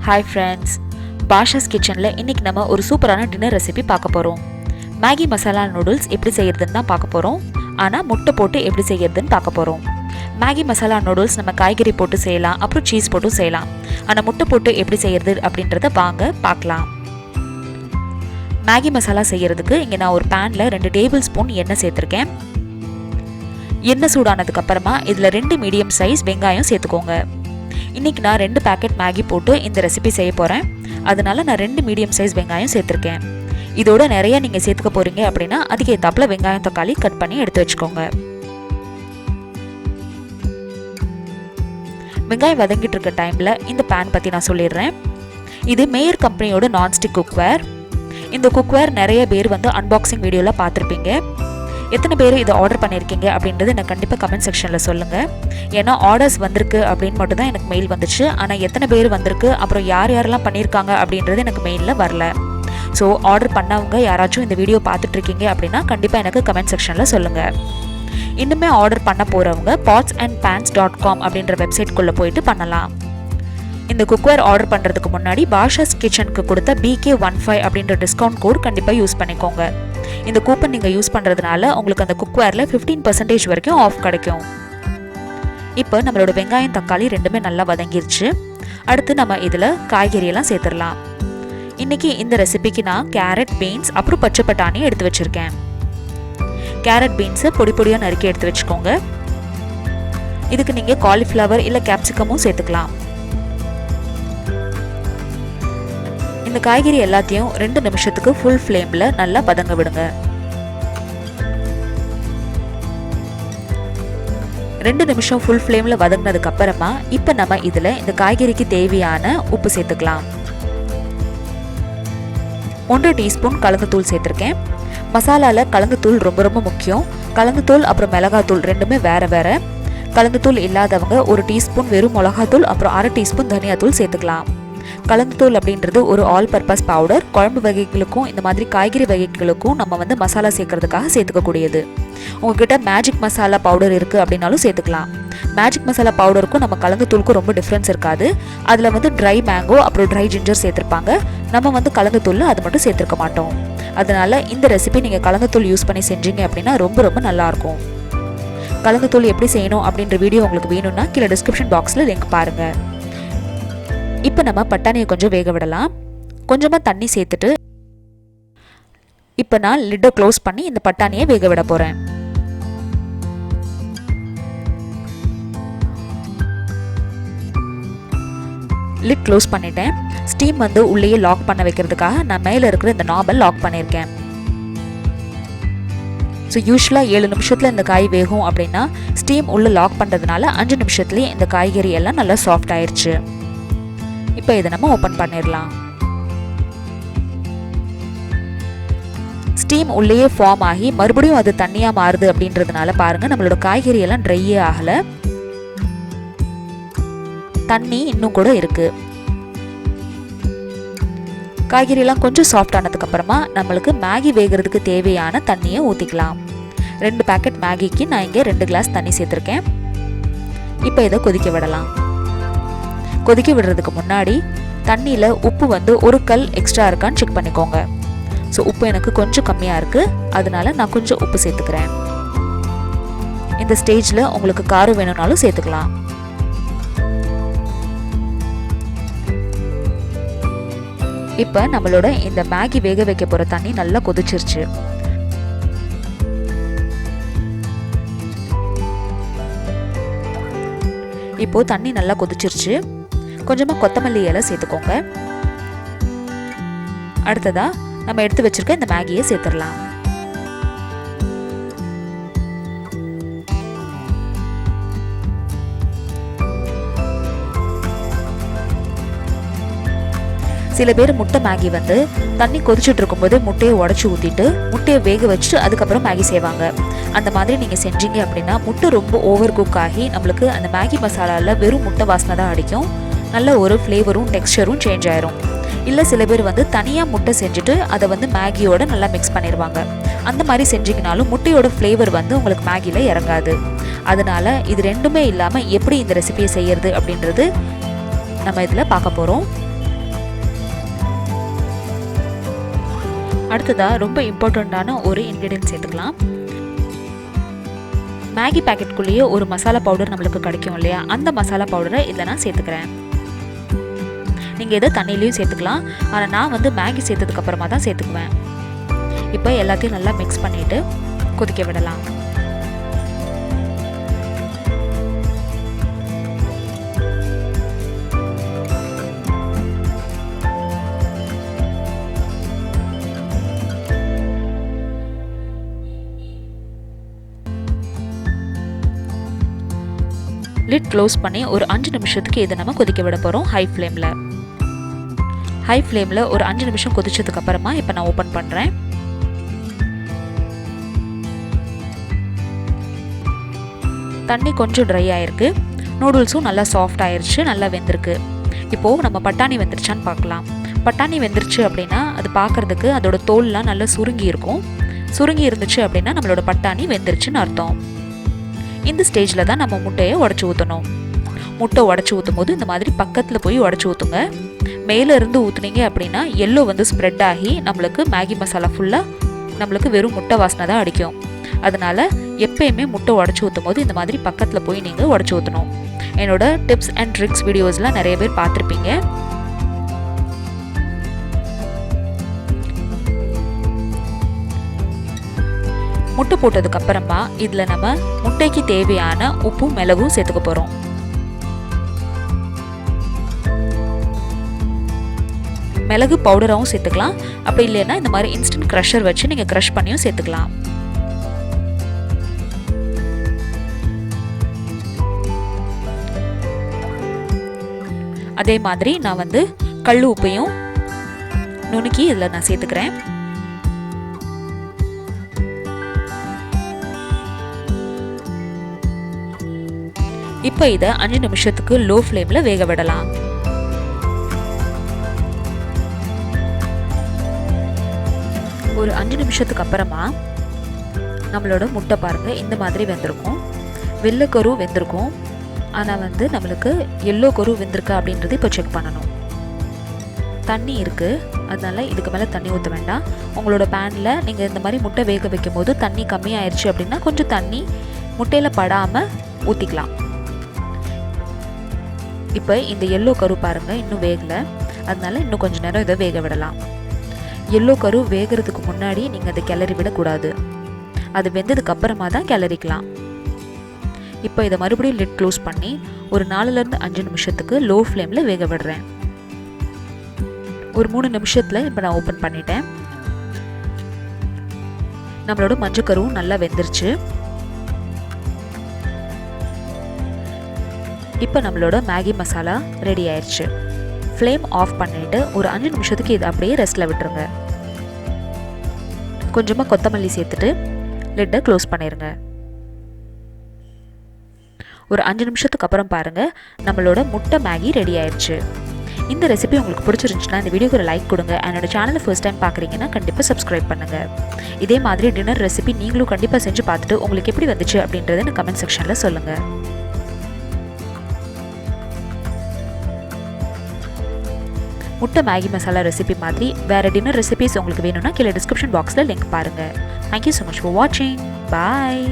Hi friends, Basha's Kitchenல இன்னைக்கு நம்ம ஒரு சூப்பரான டின்னர் ரெசிபி பார்க்க போறோம். Maggi Masala noodles எப்படி செய்யறதுன்னு தான் பார்க்க போறோம். ஆனா முட்டை போட்டு எப்படி செய்யறதுன்னு பார்க்க போறோம். Maggi Masala noodles நம்ம காய்கறி போட்டு செய்யலாம், அப்புறம் சீஸ் போட்டு செய்யலாம். ஆனா முட்டை போட்டு எப்படி செய்யறது அப்படின்றத வாங்க பார்க்கலாம். Maggi Masala செய்யறதுக்கு இங்க நான் ஒரு panல 2 டேபிள் ஸ்பூன் எண்ணெய் சேர்த்திருக்கேன். எண்ணெய் சூடானதுக்கு அப்புறமா இதுல 2 மீடியம் சைஸ் வெங்காயம் சேர்த்துக்கோங்க. இன்னைக்கு நான் 2 பாக்கெட் மேகி போட்டு இந்த ரெசிபி செய்ய போறேன். அதனால நான் 2 மீடியம் சைஸ் வெங்காயம் சேர்த்திருக்கேன். இதோட நிறைய நீங்க சேர்த்துக்க போறீங்க அப்படினா அதுக்கு ஏத்தாப்புல வெங்காயம் தக்காளி கட் பண்ணி எடுத்து வச்சுக்கோங்க. வெங்காயம் வதங்கிட்டு இருக்க டைம்ல இந்த pan பத்தி நான் சொல்லிடுறேன். இது மேயர் கம்பெனியோட நான்ஸ்டிக் குக்வேர். இந்த குக்வேர் நிறைய பேர் வந்து அன்பாக்சிங் வீடியோல பார்த்திருப்பீங்க. எத்தனை பேர் இதை ஆர்டர் பண்ணியிருக்கீங்க அப்படின்றது எனக்கு கண்டிப்பாக கமெண்ட் செக்ஷனில் சொல்லுங்கள். ஏன்னா ஆர்டர்ஸ் வந்திருக்கு அப்படின்னு மட்டும் தான் எனக்கு மெயில் வந்துச்சு. ஆனால் எத்தனை பேர் வந்திருக்கு, அப்புறம் யாரெல்லாம் பண்ணியிருக்காங்க அப்படின்றது எனக்கு மெயிலில் வரல. ஸோ ஆர்டர் பண்ணவங்க யாராச்சும் இந்த வீடியோ பார்த்துட்ருக்கீங்க அப்படின்னா கண்டிப்பாக எனக்கு கமெண்ட் செக்ஷனில் சொல்லுங்கள். இன்னுமே ஆர்டர் பண்ண போகிறவங்க potsandpans.com அப்படின்ற வெப்சைட்குள்ளே போயிட்டு பண்ணலாம். இந்த குக்வேர் ஆர்டர் பண்ணுறதுக்கு முன்னாடி பாஷாஸ் கிச்சனுக்கு கொடுத்த BK15 அப்படின்ற டிஸ்கவுண்ட் கோட் கண்டிப்பாக யூஸ் பண்ணிக்கோங்க. இந்த கூப்பன் நீங்கள் யூஸ் பண்ணுறதுனால உங்களுக்கு அந்த குக்வேரில் 15% வரைக்கும் ஆஃப் கிடைக்கும். இப்போ நம்மளோட வெங்காயம் தக்காளி ரெண்டுமே நல்லா வதங்கிருச்சு. அடுத்து நம்ம இதில் காய்கறியெல்லாம் சேர்த்துடலாம். இன்றைக்கி இந்த ரெசிபிக்கு நான் கேரட், பீன்ஸ் அப்புறம் பச்சை பட்டாணி எடுத்து வச்சுருக்கேன். கேரட் பீன்ஸை பொடி பொடியாக நறுக்கி எடுத்து வச்சுக்கோங்க. இதுக்கு நீங்கள் காலிஃப்ளவர் இல்லை கேப்சிகமும் சேர்த்துக்கலாம். இந்த காய்கறி எல்லாத்தையும் 2 நிமிஷத்துக்கு ஃபுல் ஃப்ளேமில் நல்லா வதங்க விடுங்க. 2 நிமிஷம் ஃபுல் ஃப்ளேமில் வதங்கினதுக்கு அப்புறமா இப்போ நம்ம இதில் இந்த காய்கறிக்கு தேவையான உப்பு சேர்த்துக்கலாம். 1 டீஸ்பூன் கலந்துத்தூள் சேர்த்துருக்கேன். மசாலாவில் கலந்துத்தூள் ரொம்ப ரொம்ப முக்கியம். கலந்துத்தூள் அப்புறம் மிளகாத்தூள் ரெண்டுமே வேறு வேறு. கலந்துத்தூள் இல்லாதவங்க 1 டீஸ்பூன் வெறும் மிளகாத்தூள் அப்புறம் 1/2 டீஸ்பூன் தனியாத்தூள் சேர்த்துக்கலாம். கலந்துத்தூள் அப்படின்றது ஒரு ஆல் பர்பஸ் பவுடர். குழம்பு வகைகளுக்கும் இந்த மாதிரி காய்கறி வகைகளுக்கும் நம்ம வந்து மசாலா சேர்க்கறதுக்காக சேர்த்துக்கக்கூடியது. உங்ககிட்ட மேஜிக் மசாலா பவுடர் இருக்குது அப்படின்னாலும் சேர்த்துக்கலாம். மேஜிக் மசாலா பவுடருக்கும் நம்ம கலந்துத்தூளுக்கும் ரொம்ப டிஃப்ரென்ஸ் இருக்காது. அதில் வந்து ட்ரை மேங்கோ அப்புறம் ட்ரை ஜிஞ்சர் சேர்த்துருப்பாங்க. நம்ம வந்து கலந்துத்தூள் அது மட்டும் சேர்த்துருக்க மாட்டோம். அதனால இந்த ரெசிபி நீங்கள் கலந்துத்தூள் யூஸ் பண்ணி செஞ்சீங்க அப்படின்னா ரொம்ப ரொம்ப நல்லாயிருக்கும். கலந்துத்தூள் எப்படி செய்யணும் அப்படின்ற வீடியோ உங்களுக்கு வேணும்னா கீழே டிஸ்கிரிப்ஷன் பாக்ஸில் லிங்க் பாருங்கள். இப்போ நம்ம பட்டாணியை கொஞ்சம் வேக விடலாம். கொஞ்சமாக தண்ணி சேர்த்துட்டு இப்போ நான் லிட்டை க்ளோஸ் பண்ணி இந்த பட்டாணியை வேக விட போகிறேன். லிட் க்ளோஸ் பண்ணிட்டேன். ஸ்டீம் வந்து உள்ளேயே லாக் பண்ண வைக்கிறதுக்காக நான் மேலே இருக்கிற இந்த நாபை லாக் பண்ணியிருக்கேன். ஸோ யூஸ்வலாக 7 நிமிஷத்தில் இந்த காய் வேகும் அப்படின்னா ஸ்டீம் உள்ளே லாக் பண்ணுறதுனால 5 நிமிஷத்துலேயே இந்த காய்கறி எல்லாம் நல்லா சாஃப்ட் ஆயிடுச்சு. இப்போ இதை நம்ம ஓப்பன் பண்ணிடலாம். ஸ்டீம் உள்ளேயே ஃபார்ம் ஆகி மறுபடியும் அது தண்ணியாக மாறுது அப்படின்றதுனால பாருங்கள் நம்மளோட காய்கறி எல்லாம் ட்ரையே ஆகலை. தண்ணி இன்னும் கூட இருக்கு. காய்கறியெல்லாம் கொஞ்சம் சாஃப்ட் ஆனதுக்கு அப்புறமா நம்மளுக்கு மேகி வேகிறதுக்கு தேவையான தண்ணியை ஊற்றிக்கலாம். 2 பாக்கெட் மேகிக்கு நான் இங்கே 2 கிளாஸ் தண்ணி சேர்த்துருக்கேன். இப்போ இதை கொதிக்க விடலாம். கொதிக்க விடுறதுக்கு முன்னாடி தண்ணியில் உப்பு வந்து 1 கல் எக்ஸ்ட்ரா இருக்கான்னு செக் பண்ணிக்கோங்க. ஸோ உப்பு எனக்கு கொஞ்சம் கம்மியாக இருக்குது, அதனால நான் கொஞ்சம் உப்பு சேர்த்துக்கிறேன். இந்த ஸ்டேஜில் உங்களுக்கு காரம் வேணும்னாலும் சேர்த்துக்கலாம். இப்போ நம்மளோட இந்த மேகி வேக வைக்க போகிற தண்ணி நல்லா கொதிச்சிருச்சு. இப்போது தண்ணி நல்லா கொதிச்சிருச்சு. கொஞ்சமாக கொத்தமல்லி இலை சேர்த்துக்கோங்க. அடுத்ததாக நம்ம எடுத்து வச்சிருக்க இந்த மேகியை சேர்த்துடலாம். சில பேர் முட்டை மேகி வந்து தண்ணி கொதிச்சுட்டு இருக்கும்போது முட்டையை உடச்சி ஊற்றிட்டு முட்டையை வேக வச்சுட்டு அதுக்கப்புறம் மேகி செய்வாங்க. அந்த மாதிரி நீங்கள் செஞ்சீங்க அப்படின்னா முட்டை ரொம்ப ஓவர் குக் ஆகி நம்மளுக்கு அந்த மேகி மசாலாவில் வெறும் முட்டை வாசனை தான் அடிக்கும். நல்ல ஒரு ஃப்ளேவரும் டெக்ஸ்சரும் சேஞ்ச் ஆயிரும். இல்லை சில பேர் வந்து தனியாக முட்டை செஞ்சுட்டு அதை வந்து மேகியோட நல்லா மிக்ஸ் பண்ணிடுவாங்க. அந்த மாதிரி செஞ்சிங்கனாலும் முட்டையோட ஃப்ளேவர் வந்து உங்களுக்கு மேகியில் இறங்காது. அதனால இது ரெண்டுமே இல்லாமல் எப்படி இந்த ரெசிபியை செய்யறது அப்படின்றது நம்ம இதில் பார்க்க போகிறோம். அடுத்ததாக ரொம்ப இம்பார்ட்டண்ட்டான ஒரு இன்க்ரீடியன்ட் சேர்த்துக்கலாம். மேகி பேக்கெட்குள்ளேயே ஒரு மசாலா பவுடர் நம்மளுக்கு கிடைக்கும் இல்லையா, அந்த மசாலா பவுடரை இதில் நான் சேர்த்துக்கிறேன். நீங்கள் இதை தண்ணியிலையும் சேர்த்துக்கலாம், ஆனால் நான் வந்து மேகி சேர்த்ததுக்கப்புறமா தான் சேர்த்துக்குவேன். இப்போ எல்லாத்தையும் நல்லா மிக்ஸ் பண்ணிவிட்டு கொதிக்க விடலாம். லிட் க்ளோஸ் பண்ணி ஒரு 5 நிமிஷத்துக்கு இதை நம்ம கொதிக்க விட போகிறோம் ஹை ஃப்ளேமில். ஹை ஃப்ளேமில் ஒரு 5 நிமிஷம் கொதிச்சதுக்கு அப்புறமா இப்போ நான் ஓப்பன் பண்ணுறேன். தண்ணி கொஞ்சம் ட்ரை ஆயிருக்கு, நூடுல்ஸும் நல்லா சாஃப்ட் ஆயிடுச்சு, நல்லா வெந்திருக்கு. இப்போது நம்ம பட்டாணி வெந்துருச்சான்னு பார்க்கலாம். பட்டாணி வெந்துருச்சு அப்படின்னா அது பார்க்குறதுக்கு அதோட தோல்லாம் நல்லா சுருங்கி இருக்கும். சுருங்கி இருந்துச்சு அப்படின்னா நம்மளோட பட்டாணி வெந்துருச்சுன்னு அர்த்தம். இந்த ஸ்டேஜில் தான் நம்ம முட்டையை உடச்சி ஊற்றணும். முட்டை உடச்சி ஊற்றும் போது இந்த மாதிரி பக்கத்தில் போய் உடச்சி ஊற்றுங்க. மேலே இருந்து ஊற்றுனீங்க அப்படின்னா எல்லோ வந்து ஸ்ப்ரெட் ஆகி நம்மளுக்கு மேகி மசாலா ஃபுல்லாக நம்மளுக்கு வெறும் முட்டை வாசனை தான் அடிக்கும். அதனால் எப்பயுமே முட்டை உடச்சி ஊற்றும் போது இந்த மாதிரி பக்கத்தில் போய் நீங்கள் உடச்சி ஊற்றணும். என்னோட டிப்ஸ் அண்ட் ட்ரிக்ஸ் வீடியோஸ்லாம் நிறைய பேர் பார்த்துருப்பீங்க. முட்டை போட்டதுக்கு அப்புறமா இதில் நம்ம முட்டைக்கு தேவையான உப்பும் மிளகும் சேர்த்துக்க போகிறோம். மிளகு பவுடராகவும் சேர்த்துக்கலாம், அப்படி இல்லைன்னா இந்த மாதிரி இன்ஸ்டன்ட் க்ரஷர் வச்சு நீங்கள் க்ரஷ் பண்ணியும் சேர்த்துக்கலாம். அதே மாதிரி நான் வந்து கல் உப்பையும் நுணுக்கி இதில் நான் சேர்த்துக்கிறேன். இப்போ இதை 5 நிமிஷத்துக்கு லோ ஃப்ளேமில் வேக விடலாம். ஒரு 5 நிமிஷத்துக்கு அப்புறமா நம்மளோட முட்டை பாருங்கள் இந்த மாதிரி வெந்திருக்கும். வெள்ளை கரு வெந்திருக்கும், ஆனால் வந்து நம்மளுக்கு எல்லோ கரு வெந்திருக்கா அப்படின்றது இப்போ செக் பண்ணணும். தண்ணி இருக்குது, அதனால் இதுக்கு மேலே தண்ணி ஊற்ற வேண்டாம். உங்களோட பேனில் நீங்கள் இந்த மாதிரி முட்டை வேக வைக்கும் போது தண்ணி கம்மியாயிருச்சு அப்படின்னா கொஞ்சம் தண்ணி முட்டையில் படாமல் ஊற்றிக்கலாம். இப்போ இந்த எல்லோ கரு பாருங்கள் இன்னும் வேகலை, அதனால இன்னும் கொஞ்சம் நேரம் இதை வேக விடலாம். எல்லோ கரு வேகிறதுக்கு முன்னாடி நீங்கள் அதை கிளறி விடக்கூடாது, அது வெந்ததுக்கு அப்புறமா தான் கிளறிக்கலாம். இப்போ இதை மறுபடியும் லிட் க்ளோஸ் பண்ணி ஒரு 4லேருந்து 5 நிமிஷத்துக்கு லோ ஃப்ளேமில் வேக விடுறேன். ஒரு 3 நிமிஷத்தில் இப்போ நான் ஓப்பன் பண்ணிட்டேன். நம்மளோட மஞ்சக்கருவும் நல்லா வெந்துருச்சு. இப்போ நம்மளோட மேகி மசாலா ரெடி ஆயிடுச்சு. ஃப்ளேம் ஆஃப் பண்ணிவிட்டு ஒரு 5 நிமிஷத்துக்கு இதை அப்படியே ரெஸ்ட்டில் விட்டுருங்க. கொஞ்சமாக கொத்தமல்லி சேர்த்துட்டு லிட்டை க்ளோஸ் பண்ணிடுங்க. ஒரு 5 நிமிஷத்துக்கு அப்புறம் பாருங்கள் நம்மளோட முட்டை மேகி ரெடி ஆயிடுச்சு. இந்த ரெசிபி உங்களுக்கு பிடிச்சிருந்துச்சுன்னா இந்த வீடியோக்கு ஒரு லைக் கொடுங்க. என்னோட சேனலை ஃபர்ஸ்ட் டைம் பார்க்குறீங்கன்னா கண்டிப்பாக சப்ஸ்கிரைப் பண்ணுங்கள். இதே மாதிரி டின்னர் ரெசிபி நீங்களும் கண்டிப்பாக செஞ்சு பார்த்துட்டு உங்களுக்கு எப்படி வந்துச்சு அப்படின்றத எனக்கு கமெண்ட் செக்ஷனில் சொல்லுங்கள். முட்டை மேகி மசாலா ரெசிபி மாதிரி வேறு டின்னர் ரெசிபிஸ் உங்களுக்கு வேணும்னா கீழே டிஸ்கிரிப்ஷன் பாக்ஸில் லிங்க் பாருங்கள். தேங்க்யூ ஸோ மச் ஃபார் வாட்சிங். பாய்.